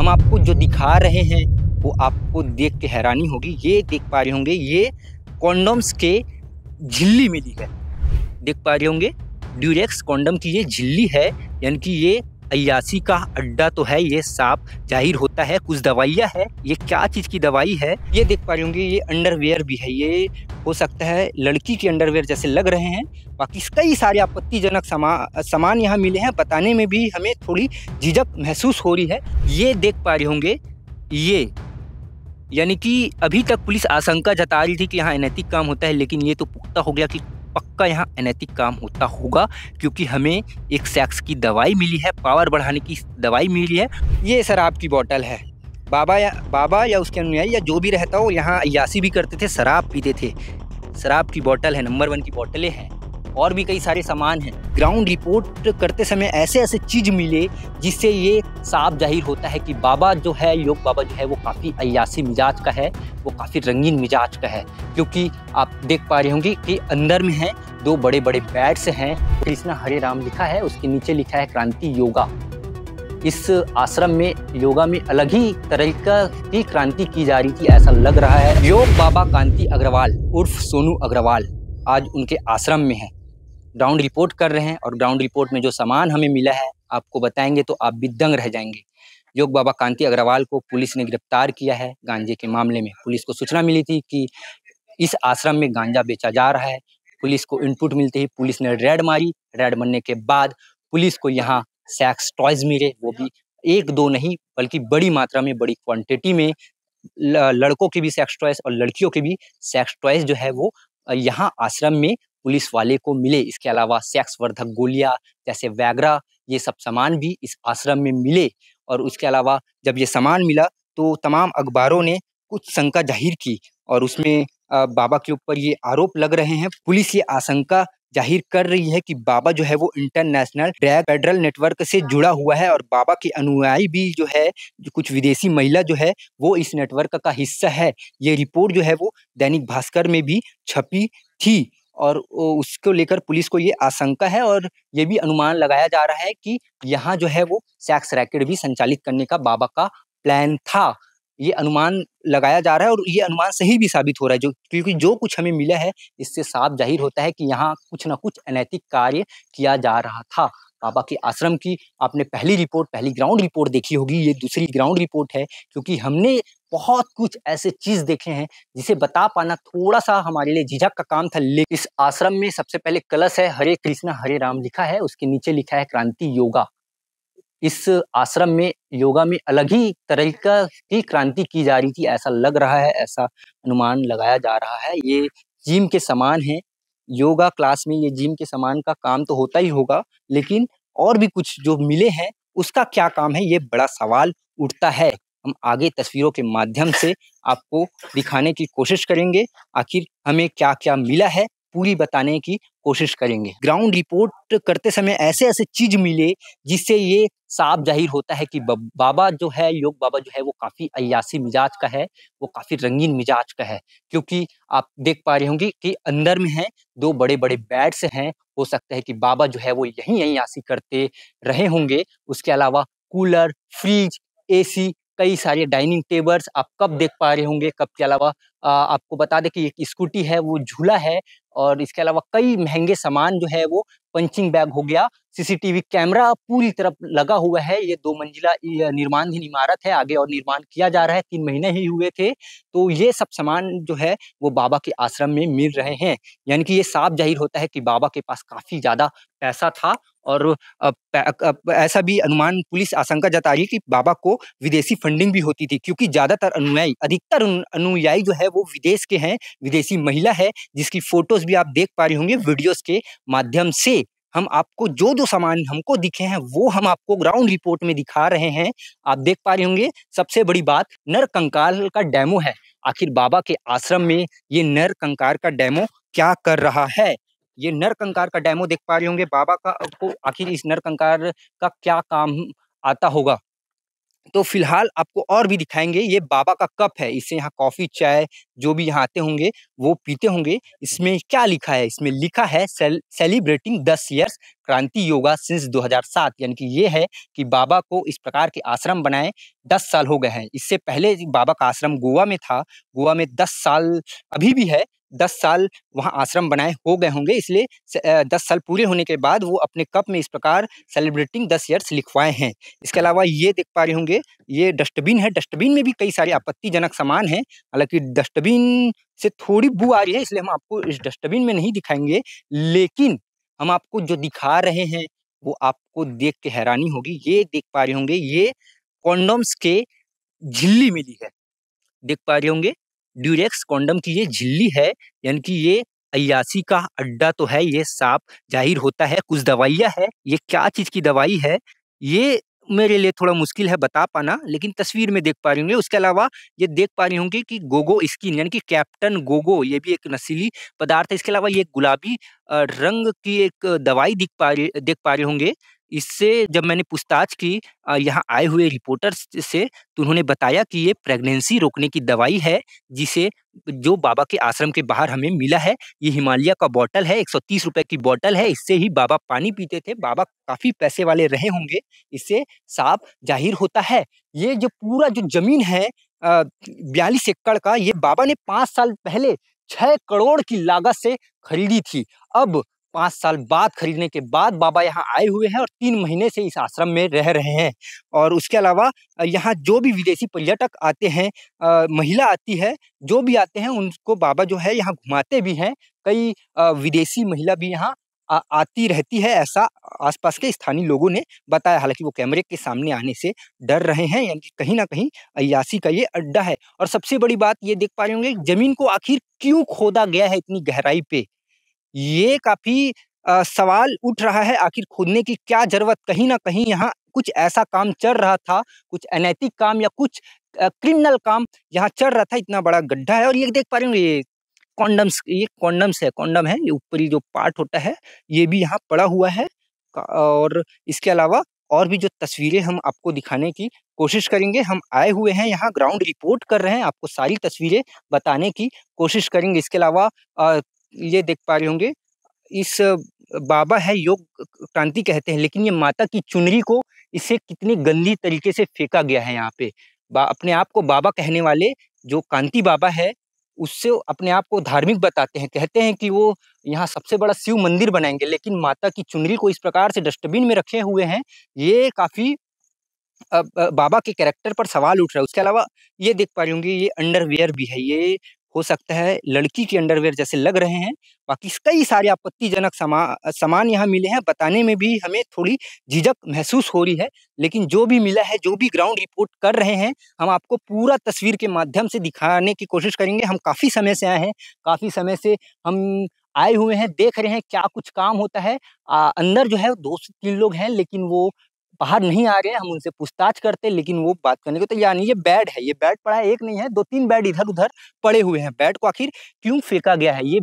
हम आपको जो दिखा रहे हैं वो आपको देख के हैरानी होगी। ये देख पा रहे होंगे, ये कॉन्डोम्स के झिल्ली मिली है। देख पा रहे होंगे ड्यूरेक्स कॉन्डम की ये झिल्ली है, यानी कि ये अय्यासी का अड्डा तो है, ये साफ जाहिर होता है। कुछ दवाइयाँ है, ये क्या चीज़ की दवाई है ये देख पा रहे होंगे। ये अंडरवेयर भी है, ये हो सकता है लड़की के अंडरवेयर जैसे लग रहे हैं। बाकी कई सारे आपत्तिजनक सामान यहाँ मिले हैं, बताने में भी हमें थोड़ी झिझक महसूस हो रही है। ये देख पा रहे होंगे, ये यानी कि अभी तक पुलिस आशंका जता रही थी कि यहाँ अनैतिक काम होता है, लेकिन ये तो पुख्ता हो गया कि पक्का यहाँ अनैतिक काम होता होगा, क्योंकि हमें एक सेक्स की दवाई मिली है, पावर बढ़ाने की दवाई मिली है। ये शराब की बोतल है। बाबा या उसके अनुयायी या जो भी रहता हो, यहाँ अय्यासी भी करते थे, शराब पीते थे। शराब की बोतल है, नंबर 1 की बोतलें हैं, और भी कई सारे सामान हैं। ग्राउंड रिपोर्ट करते समय ऐसे ऐसे चीज़ मिले जिससे ये साफ जाहिर होता है कि बाबा जो है, योग बाबा जो है, वो काफ़ी अय्यासी मिजाज का है, वो काफ़ी रंगीन मिजाज का है। क्योंकि आप देख पा रहे होंगे कि अंदर में है 2 बड़े बड़े बैट्स हैं, कृष्णा हरे राम लिखा है, उसके नीचे लिखा है क्रांति योगा। इस आश्रम में योगा में अलग ही तरीका की क्रांति की जा रही थी, ऐसा लग रहा है। योग बाबा कांति अग्रवाल उर्फ सोनू अग्रवाल आज उनके आश्रम में है, ग्राउंड रिपोर्ट कर रहे हैं। और ग्राउंड रिपोर्ट में जो सामान हमें मिला है आपको बताएंगे तो आप भी दंग रह जाएंगे। योग बाबा कांति अग्रवाल को पुलिस ने गिरफ्तार किया है गांजे के मामले में। पुलिस को सूचना मिली थी कि इस आश्रम में गांजा बेचा जा रहा है। पुलिस को इनपुट मिलते ही पुलिस ने रेड मारी। रेड मारने के बाद पुलिस को यहाँ सेक्स टॉयज मिले, वो भी 1-2 नहीं बल्कि बड़ी मात्रा में, बड़ी क्वांटिटी में लड़कों के भी सेक्स टॉयज और लड़कियों के भी सेक्स टॉयज जो है वो यहाँ आश्रम में पुलिस वाले को मिले। इसके अलावा सेक्स वर्धक गोलियां जैसे वैग्रा, ये सब सामान भी इस आश्रम में मिले। और उसके अलावा जब ये सामान मिला तो तमाम अखबारों ने कुछ शंका जाहिर की, और उसमें बाबा के ऊपर ये आरोप लग रहे हैं। पुलिस ये आशंका जाहिर कर रही है कि बाबा जो है वो इंटरनेशनल ड्रग फेडरल नेटवर्क से जुड़ा हुआ है, और बाबा के अनुयायी भी जो है, जो कुछ विदेशी महिला जो है वो इस नेटवर्क का हिस्सा है। ये रिपोर्ट जो है वो दैनिक भास्कर में भी छपी थी, और उसको लेकर पुलिस को ये आशंका है, और ये भी अनुमान लगाया जा रहा है कि यहाँ जो है वो सेक्स रैकेट भी संचालित करने का बाबा का प्लान था। ये अनुमान लगाया जा रहा है, और ये अनुमान सही भी साबित हो रहा है, क्योंकि जो कुछ हमें मिला है इससे साफ जाहिर होता है कि यहाँ कुछ ना कुछ अनैतिक कार्य किया जा रहा था। बाबा के आश्रम की आपने पहली ग्राउंड रिपोर्ट देखी होगी, ये दूसरी ग्राउंड रिपोर्ट है, क्योंकि हमने बहुत कुछ ऐसे चीज देखे हैं जिसे बता पाना थोड़ा सा हमारे लिए झिझक का काम था। लेकिन इस आश्रम में सबसे पहले कलश है, हरे कृष्णा हरे राम लिखा है, उसके नीचे लिखा है क्रांति योगा। इस आश्रम में योगा में अलग ही तरीका की क्रांति की जा रही थी, ऐसा लग रहा है, ऐसा अनुमान लगाया जा रहा है। ये जिम के समान है, योगा क्लास में ये जिम के समान का काम तो होता ही होगा, लेकिन और भी कुछ जो मिले हैं उसका क्या काम है, ये बड़ा सवाल उठता है। हम आगे तस्वीरों के माध्यम से आपको दिखाने की कोशिश करेंगे, आखिर हमें क्या क्या मिला है पूरी बताने की कोशिश करेंगे। ग्राउंड रिपोर्ट करते समय ऐसे ऐसे चीज मिले जिससे ये साफ जाहिर होता है कि बाबा जो है, योग बाबा जो है, वो काफी अय्यासी मिजाज का है, वो काफी रंगीन मिजाज का है। क्योंकि आप देख पा रहे होंगे कि अंदर में है 2 बड़े बड़े बेड्स हैं, हो सकता है कि बाबा जो है वो यहीं अय्यासी करते रहे होंगे। उसके अलावा कूलर, फ्रिज, एसी, कई सारे डाइनिंग टेबल्स आप कप देख पा रहे होंगे। कप के अलावा आपको बता दें कि एक स्कूटी है, वो झूला है, और इसके अलावा कई महंगे सामान जो है वो पंचिंग बैग हो गया, सीसीटीवी कैमरा पूरी तरफ लगा हुआ है। ये 2 मंजिला निर्माणधीन इमारत है, आगे और निर्माण किया जा रहा है, 3 महीने ही हुए थे। तो ये सब सामान जो है वो बाबा के आश्रम में मिल रहे हैं, यानी कि ये साफ जाहिर होता है कि बाबा के पास काफी ज्यादा पैसा था। और ऐसा भी अनुमान पुलिस आशंका जता रही है कि बाबा को विदेशी फंडिंग भी होती थी, क्योंकि ज्यादातर अनुयायी, अधिकतर अनुयायी जो है वो विदेश के हैं, विदेशी महिला है, जिसकी फोटोज भी आप देख पा रहे होंगे वीडियोस के माध्यम से। हम आपको जो जो सामान हमको दिखे हैं वो हम आपको ग्राउंड रिपोर्ट में दिखा रहे हैं। आप देख पा रहे होंगे, सबसे बड़ी बात नर कंकाल का डेमो है। आखिर बाबा के आश्रम में ये नर कंकाल का डेमो क्या कर रहा है? ये नर कंकाल का डेमो देख पा रहे होंगे। बाबा का आपको आखिर इस नर कंकाल का क्या काम आता होगा? तो फिलहाल आपको और भी दिखाएंगे। ये बाबा का कप है, इससे यहाँ कॉफी चाय जो भी यहाँ आते होंगे वो पीते होंगे। इसमें क्या लिखा है? इसमें लिखा है सेलिब्रेटिंग 10 ईयर्स क्रांति योगा सिंस 2007, यानी कि ये है कि बाबा को इस प्रकार के आश्रम बनाए 10 साल हो गए हैं। इससे पहले बाबा का आश्रम गोवा में था, गोवा में 10 साल अभी भी है, 10 साल वहाँ आश्रम बनाए हो गए होंगे, इसलिए 10 साल पूरे होने के बाद वो अपने कप में इस प्रकार सेलिब्रेटिंग 10 ईयर्स लिखवाए हैं। इसके अलावा ये देख पा रहे होंगे, ये डस्टबिन है, डस्टबिन में भी कई सारे आपत्तिजनक सामान हैं। हालाँकि डस्टबिन से थोड़ी बू आ रही है, इसलिए हम आपको इस डस्टबिन में नहीं दिखाएँगे, लेकिन हम आपको जो दिखा रहे हैं, वो आपको देख के हैरानी होगी। ये देख पा रहे होंगे, ये कॉन्डोम्स के झिल्ली मिली है। देख पा रहे होंगे, ड्यूरेक्स कॉन्डम की ये झिल्ली है, यानी कि ये अय्याशी का अड्डा तो है, ये साफ ज़ाहिर होता है। कुछ दवाइयाँ हैं, ये क्या चीज़ की दवाई है, ये मेरे लिए थोड़ा मुश्किल है बता पाना, लेकिन तस्वीर में देख पा रहे होंगे। उसके अलावा ये देख पा रहे होंगे कि गोगो स्किन, यानी कि कैप्टन गोगो, ये भी एक नशीली पदार्थ है। इसके अलावा ये गुलाबी रंग की एक दवाई देख पा रहे होंगे। इससे जब मैंने पूछताछ की यहाँ आए हुए रिपोर्टर्स से, तो उन्होंने बताया कि ये प्रेगनेंसी रोकने की दवाई है, जिसे जो बाबा के आश्रम के बाहर हमें मिला है। ये हिमालय का बॉटल है, 130 रुपए की बॉटल है, इससे ही बाबा पानी पीते थे। बाबा काफ़ी पैसे वाले रहे होंगे, इससे साफ ज़ाहिर होता है। ये जो पूरा जो ज़मीन है 42 एकड़ का, ये बाबा ने 5 साल पहले 6 करोड़ की लागत से खरीदी थी। अब 5 साल बाद खरीदने के बाद बाबा यहाँ आए हुए हैं और 3 महीने से इस आश्रम में रह रहे हैं। और उसके अलावा यहाँ जो भी विदेशी पर्यटक आते हैं, महिला आती है, जो भी आते हैं उनको बाबा जो है यहाँ घुमाते भी हैं। कई विदेशी महिला भी यहाँ आती रहती है, ऐसा आस-पास के स्थानीय लोगों ने बताया। हालाँकि वो कैमरे के सामने आने से डर रहे हैं, यानी कि कहीं न कहीं अय्याशी का ये अड्डा है। और सबसे बड़ी बात ये देख पा रहे होंगे, ज़मीन को आखिर क्यों खोदा गया है इतनी गहराई पे? ये काफ़ी सवाल उठ रहा है, आखिर खोदने की क्या ज़रूरत? कहीं न कहीं यहाँ कुछ ऐसा काम चल रहा था, कुछ अनैतिक काम या कुछ क्रिमिनल काम यहाँ चल रहा था, इतना बड़ा गड्ढा है। और ये देख पा रहे होंगे, ये कॉन्डम है, ये ऊपरी जो पार्ट होता है, ये भी यहाँ पड़ा हुआ है। और इसके अलावा और भी जो तस्वीरें हम आपको दिखाने की कोशिश करेंगे। हम आए हुए हैं यहाँ, ग्राउंड रिपोर्ट कर रहे हैं, आपको सारी तस्वीरें बताने की कोशिश करेंगे। इसके अलावा ये देख पा रहे होंगे, इस बाबा है, योग क्रांति कहते हैं, लेकिन ये माता की चुनरी को इसे कितनी गंदी तरीके से फेंका गया है यहाँ पे। अपने आप को बाबा कहने वाले जो कांति बाबा है, उससे अपने आप को धार्मिक बताते हैं, कहते हैं कि वो यहाँ सबसे बड़ा शिव मंदिर बनाएंगे, लेकिन माता की चुनरी को इस प्रकार से डस्टबिन में रखे हुए हैं। ये काफी बाबा के कैरेक्टर पर सवाल उठ रहा है। उसके अलावा ये देख पा रही होंगी, ये अंडरवियर भी है, ये हो सकता है लड़की के अंडरवियर जैसे लग रहे हैं। बाकी कई सारे आपत्तिजनक सामान यहाँ मिले हैं, बताने में भी हमें थोड़ी झिझक महसूस हो रही है, लेकिन जो भी मिला है, जो भी ग्राउंड रिपोर्ट कर रहे हैं, हम आपको पूरा तस्वीर के माध्यम से दिखाने की कोशिश करेंगे। हम काफ़ी समय से आए हैं, काफ़ी समय से हम आए हुए हैं, देख रहे हैं क्या कुछ काम होता है। अंदर जो है 2 से 3 लोग हैं, लेकिन वो बाहर नहीं आ रहे हैं। हम उनसे पूछताछ करते हैं, लेकिन वो बात करने को तैयार नहीं। ये बेड पड़ा है, एक नहीं है, 2-3 बेड इधर-उधर पड़े हुए हैं। बेड को आखिर क्यों फेंका गया है? ये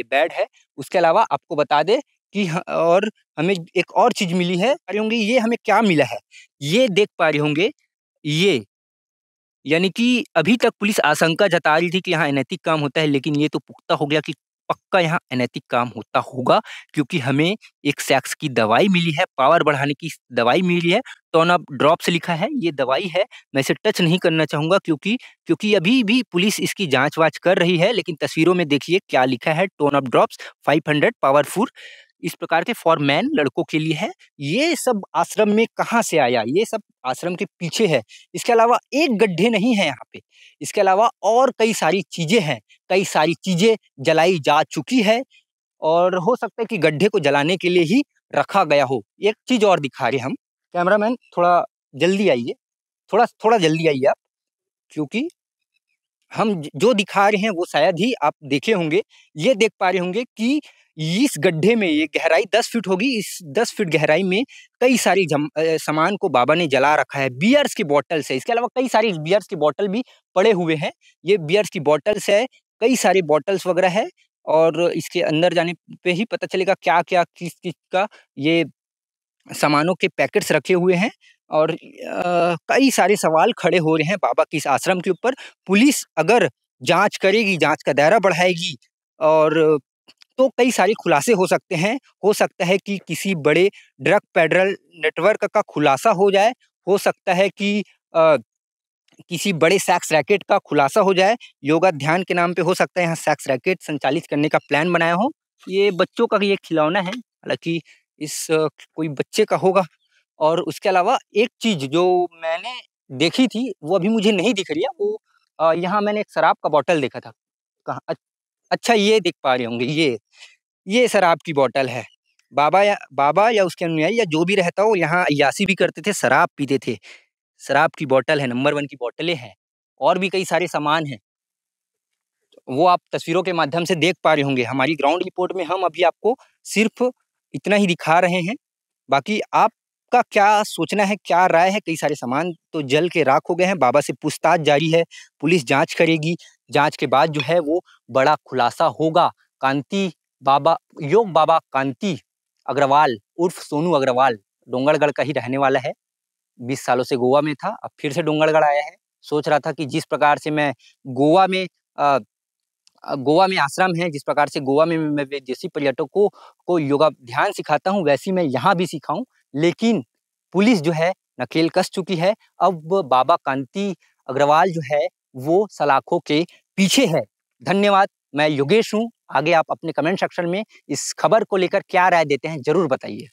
बेड है। उसके अलावा आपको बता दें कि और हमें एक और चीज़ मिली है, पा रहे होंगे ये हमें क्या मिला है? ये देख पा रहे होंगे, ये यानी कि अभी तक पुलिस आशंका जता रही थी कि यहाँ अनैतिक काम होता है, लेकिन ये तो पुख्ता हो गया कि पक्का यहाँ अनैतिक काम होता होगा, क्योंकि हमें एक सेक्स की दवाई मिली है, पावर बढ़ाने की दवाई मिली है, टोन अप ड्रॉप्स लिखा है, ये दवाई है। मैं इसे टच नहीं करना चाहूँगा, क्योंकि अभी भी पुलिस इसकी जाँच-वाच कर रही है, लेकिन तस्वीरों में देखिए क्या लिखा है, टोन अप ड्रॉप्स 500 पावरफुल, इस प्रकार के फॉर मैन, लड़कों के लिए है। ये सब आश्रम में कहाँ से आया? ये सब आश्रम के पीछे है। इसके अलावा एक गड्ढे नहीं है यहाँ पे। इसके अलावा और कई सारी चीज़ें हैं, कई सारी चीज़ें जलाई जा चुकी है, और हो सकता है कि गड्ढे को जलाने के लिए ही रखा गया हो। एक चीज़ और दिखा रहे हैं हम, कैमरामैन थोड़ा जल्दी आइए, थोड़ा थोड़ा जल्दी आइए आप, क्योंकि हम जो दिखा रहे हैं वो शायद ही आप देखे होंगे। ये देख पा रहे होंगे कि इस गड्ढे में ये गहराई 10 फीट होगी, इस 10 फीट गहराई में कई सारी सामान को बाबा ने जला रखा है। बियर्स की बॉटल्स है, इसके अलावा कई सारी बियर्स की बॉटल भी पड़े हुए हैं। ये बियर्स की बॉटल्स है, कई सारी बॉटल्स वगैरह है, और इसके अंदर जाने पे ही पता चलेगा क्या-क्या, किस-किस का ये सामानों के पैकेट्स रखे हुए हैं। और कई सारे सवाल खड़े हो रहे हैं बाबा के इस आश्रम के ऊपर। पुलिस अगर जाँच करेगी, जाँच का दायरा बढ़ाएगी, और तो कई सारे खुलासे हो सकते हैं। हो सकता है कि किसी बड़े ड्रग पेडलर नेटवर्क का खुलासा हो जाए, हो सकता है कि किसी बड़े सेक्स रैकेट का खुलासा हो जाए। योगा ध्यान के नाम पे हो सकता है यहाँ सेक्स रैकेट संचालित करने का प्लान बनाया हो। ये बच्चों का ये खिलौना है, हालाँकि कोई बच्चे का होगा। और उसके अलावा एक चीज़ जो मैंने देखी थी, वो अभी मुझे नहीं दिख रही है, वो यहाँ मैंने एक शराब का बॉटल देखा था। कहाँ अच्छा ये देख पा रहे होंगे ये शराब की बॉटल है। बाबा या उसके अनुयायी या जो भी रहता हो यहाँ अय्याशी भी करते थे, शराब पीते थे। शराब की बॉटल है, नंबर 1 की बॉटलें हैं और भी कई सारे सामान हैं। वो आप तस्वीरों के माध्यम से देख पा रहे होंगे। हमारी ग्राउंड रिपोर्ट में हम अभी आपको सिर्फ़ इतना ही दिखा रहे हैं। बाकी आपका क्या सोचना है, क्या राय है? कई सारे सामान तो जल के राख हो गए हैं। बाबा से पूछताछ जारी है, पुलिस जाँच करेगी। जाँच के बाद जो है वो बड़ा खुलासा होगा। कांति योग बाबा कांति अग्रवाल उर्फ सोनू अग्रवाल डोंगरगढ़ का ही रहने वाला है। 20 सालों से गोवा में था, अब फिर से डोंगरगढ़ आया है। सोच रहा था कि जिस प्रकार से मैं गोवा में अ गोवा में आश्रम है, जिस प्रकार से गोवा में मैं विदेशी पर्यटकों को योगा ध्यान सिखाता हूँ, वैसे मैं यहाँ भी सिखाऊँ। लेकिन पुलिस जो है नकेल कस चुकी है। अब बाबा कांति अग्रवाल जो है, वो सलाखों के पीछे है। धन्यवाद, मैं योगेश हूँ। आगे आप अपने कमेंट सेक्शन में इस खबर को लेकर क्या राय देते हैं, ज़रूर बताइए।